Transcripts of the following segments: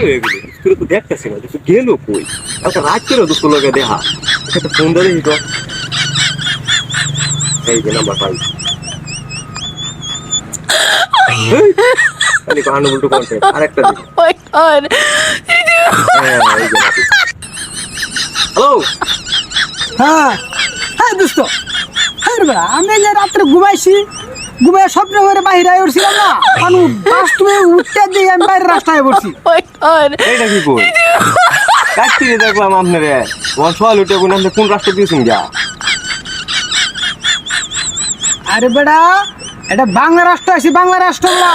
হয়ে গেল স্কুলে তো দেখতেছি না কিছু গেল কই একটা রাত করে দুপুর লগে দেখা একটা ফোন ধরে দিত এই যে নাম্বার পাই খালি কাহানো উল্টো করতে আরেকটা দিন হ্যালো হ্যাঁ হ্যাঁ দোস্ত হ্যাঁ রে বেড়া আমি যে রাত্রে ঘুমাইছি ঘুমাই স্বপ্ন করে বাইরে উঠছিলাম না আমি বাথরুমে উঠতে দিয়ে আমি বাইরে রাস্তায় পড়ছি এইটা কি কই কাটতিরে দেখলাম আপনারে ওর সওয়াল উঠে কোন আপনি কোন রাস্তা দিয়েছেন যা আরে বেড়া এটা বাংলা রাষ্ট্র আছে বাংলা রাষ্ট্র না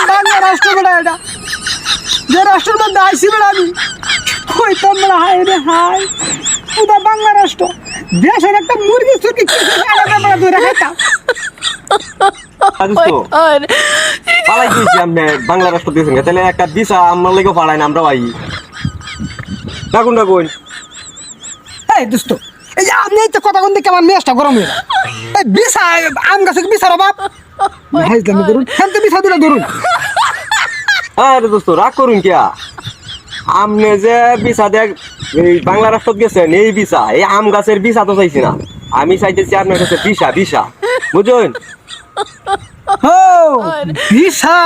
বাংলা রাষ্ট্র বেড়া এটা যে রাষ্ট্রের মধ্যে আইসি বেড়া আমি কইতাম বেড়া হাই রে হাই এটা বাংলা রাষ্ট্র দেশের একটা মুরগি সুরগি আলাদা বেড়া ধরে খাইতাম পালাই দিয়েছি আপনি বাংলা রাষ্ট্র দিয়েছেন তাহলে একটা দিশা আমার লেগে পাড়ায় না আমরা ভাই ডাকুন ডাকুন এই দোস্ত এই যে আপনি এই তো কথা কোন দিকে আমার মেজটা গরম হয়ে যায় এই বিছা আম গাছে বিছার বাপ হাইজলামি করুন হ্যাঁ তো বিছা দিলে ধরুন আরে দোস্ত রাগ করুন কিয়া আপনি যে বিছা দেখ এই বাংলা রাষ্ট্র গেছেন এই বিছা এই আম গাছের বিছা তো চাইছি না আমি চাইতেছি আপনার কাছে বিছা বিছা বুঝুন ও বিছা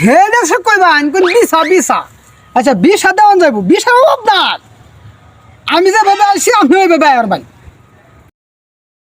হে দেশে কইবা কোন বিছা বিছা আচ্ছা বিছা দেওয়ান যাইব বিছার অভাব না আমি যে ভাবে আসছি আমি ওই ভাবে আর ভাই